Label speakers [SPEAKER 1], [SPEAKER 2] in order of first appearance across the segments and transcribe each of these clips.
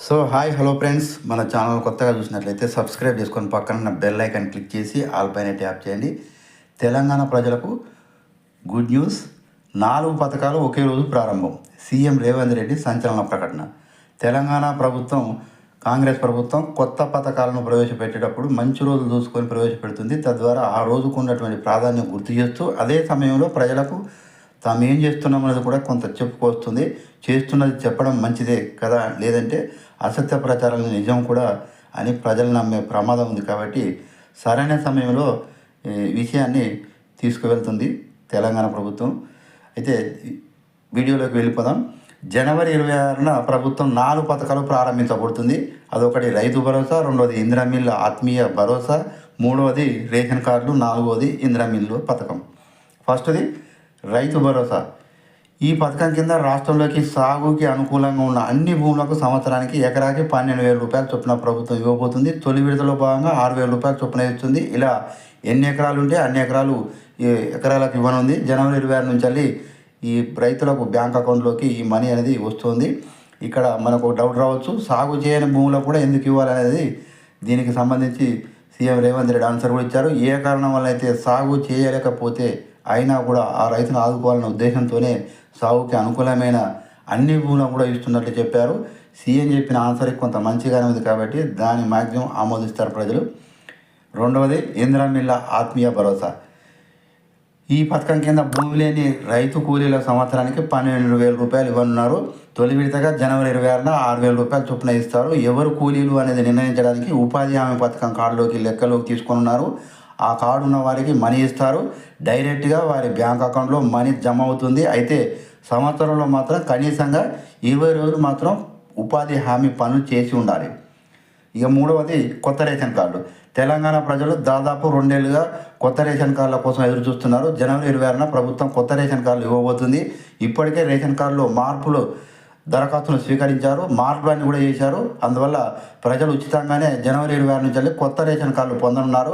[SPEAKER 1] So hi hello friends, మన channel కొత్తగా చూసినట్లయితే సబ్స్క్రైబ్ చేసుకొని పక్కన బెల్ ఐకాన్ క్లిక్ చేసి ఆల్ పైన ట్యాప్ చేయండి. తెలంగాణ ప్రజలకు గుడ్ న్యూస్. 4 పథకాలు ఒకే రోజు ప్రారంభం. సీఎం రేవంత్ రెడ్డి సంచలన ప్రకటన. తెలంగాణ ప్రభుత్వం, కాంగ్రెస్ ప్రభుత్వం కొత్త పథకాలను ప్రవేశపెట్టేటప్పుడు మంచి రోజులు చూసుకొని ప్రవేశపెడుతుంది. తద్వారా ఆ రోజుకు ఉన్నటువంటి ప్రాధాన్యం గుర్తు చేస్తూ అదే సమయంలో ప్రజలకు తాము ఏం చేస్తున్నాం అనేది కూడా కొంత చెప్పుకొస్తుంది. చేస్తున్నది చెప్పడం మంచిదే కదా, లేదంటే అసత్య ప్రచారాలు నిజం కూడా అని ప్రజలు నమ్మే ప్రమాదం ఉంది. కాబట్టి సరైన సమయంలో విషయాన్ని తీసుకువెళ్తుంది తెలంగాణ ప్రభుత్వం. అయితే వీడియోలోకి వెళ్ళిపోదాం. జనవరి 26న ప్రభుత్వం 4 పథకాలు ప్రారంభించబడుతుంది. అదొకటి రైతు భరోసా, రెండవది ఇందిరా మిల్లు ఆత్మీయ భరోసా, మూడవది రేషన్ కార్డులు, నాలుగవది ఇందిరా మిల్లు పథకం. ఫస్ట్ది రైతు భరోసా. ఈ పథకం కింద రాష్ట్రంలోకి సాగుకి అనుకూలంగా ఉన్న అన్ని భూములకు సంవత్సరానికి ఎకరాకి 12,000 రూపాయల చొప్పున ప్రభుత్వం ఇవ్వబోతుంది. తొలి విడతలో భాగంగా 6,000 రూపాయల చొప్పున ఇస్తుంది. ఇలా ఎన్ని ఎకరాలు ఉంటే అన్ని ఎకరాలకు ఇవ్వనుంది. జనవరి 26 నుంచి ఈ రైతులకు బ్యాంక్ అకౌంట్లోకి ఈ మనీ అనేది వస్తుంది. ఇక్కడ మనకు డౌట్ రావచ్చు, సాగు చేయని భూములకు కూడా ఎందుకు ఇవ్వాలనేది. దీనికి సంబంధించి సీఎం రేవంత్ రెడ్డి ఆన్సర్ కూడా ఇచ్చారు. ఏ కారణం వల్ల అయితే సాగు చేయలేకపోతే అయినా కూడా ఆ రైతును ఆదుకోవాలనే ఉద్దేశంతోనే సాగుకి అనుకూలమైన అన్ని భూములను కూడా ఇస్తున్నట్లు చెప్పారు. సీఎం చెప్పిన ఆన్సర్కి కొంత మంచిగానే ఉంది కాబట్టి దాన్ని మ్యాక్సిమం ఆమోదిస్తారు ప్రజలు. రెండవది ఇందిరా మిల్ల ఆత్మీయ భరోసా. ఈ పథకం కింద భూమి లేని రైతు కూలీల సంవత్సరానికి 12,000 రూపాయలు ఇవ్వనున్నారు. తొలి విడతగా జనవరి 26న 6,000 రూపాయలు చొప్పున ఇస్తారు. ఎవరు కూలీలు అనేది నిర్ణయించడానికి ఉపాధి హామీ పథకం కార్డులోకి లెక్కలోకి తీసుకున్నారు. ఆ కార్డు ఉన్న వారికి మనీ ఇస్తారు. డైరెక్ట్గా వారి బ్యాంక్ అకౌంట్లో మనీ జమ అవుతుంది. అయితే సంవత్సరంలో మాత్రం కనీసంగా 20 రోజులు మాత్రం ఉపాధి హామీ పనులు చేసి ఉండాలి. ఇక మూడవది కొత్త రేషన్ కార్డు. తెలంగాణ ప్రజలు దాదాపు 2 ఏళ్ళుగా కొత్త రేషన్ కార్డుల కోసం ఎదురు చూస్తున్నారు. జనవరి 26న ప్రభుత్వం కొత్త రేషన్ కార్డులు ఇవ్వబోతుంది. ఇప్పటికే రేషన్ కార్డులో మార్పులు దరఖాస్తులు స్వీకరించారు, మార్పులన్నీ కూడా చేశారు. అందువల్ల ప్రజలు ఉచితంగానే జనవరి 26 నుంచి కొత్త రేషన్ కార్డులు పొందనున్నారు.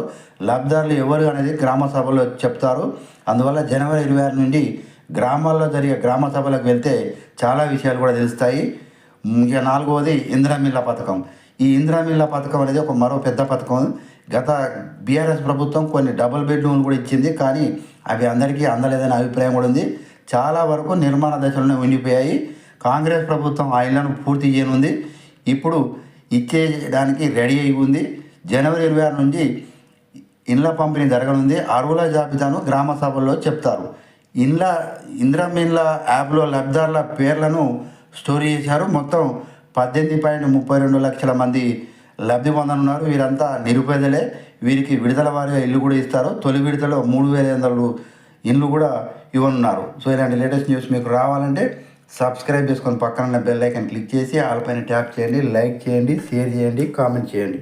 [SPEAKER 1] లబ్ధిదారులు ఎవరు అనేది గ్రామ సభలో చెప్తారు. అందువల్ల జనవరి 26 నుండి గ్రామాల్లో జరిగే గ్రామ సభలకు వెళ్తే చాలా విషయాలు కూడా తెలుస్తాయి. ఇక నాలుగవది ఇందిరా మిల్ల పథకం. ఈ ఇందిరా మిల్ల పథకం అనేది మరో పెద్ద పథకం. గత బీఆర్ఎస్ ప్రభుత్వం కొన్ని డబుల్ బెడ్రూమ్లు కూడా ఇచ్చింది, కానీ అవి అందరికీ అందలేదనే అభిప్రాయం కూడా ఉంది. చాలా వరకు నిర్మాణ దశలోనే ఉండిపోయాయి. కాంగ్రెస్ ప్రభుత్వం ఆ ఇళ్లను పూర్తి చేయనుంది. ఇప్పుడు ఇచ్చేయడానికి రెడీ అయి ఉంది. జనవరి 26 నుంచి ఇండ్ల పంపిణీ జరగనుంది. అర్హుల జాబితాను గ్రామ సభల్లో చెప్తారు. ఇందిరా మిల్ల యాప్లో లబ్ధిదారుల పేర్లను స్టోరీ చేశారు. మొత్తం 18.32 లక్షల మంది లబ్ధి పొందనున్నారు. వీరంతా నిరుపేదలే. వీరికి విడుదల వారిగా ఇల్లు కూడా ఇస్తారు. తొలి విడతలో 3,500 ఇల్లు కూడా ఇవ్వనున్నారు. సో ఇలాంటి లేటెస్ట్ న్యూస్ మీకు రావాలంటే సబ్స్క్రైబ్ చేసుకొని పక్కన బెల్ ఐకాన్ క్లిక్ చేసి ఆల్ పైన ట్యాప్ చేయండి, లైక్ చేయండి, షేర్ చేయండి, కామెంట్ చేయండి.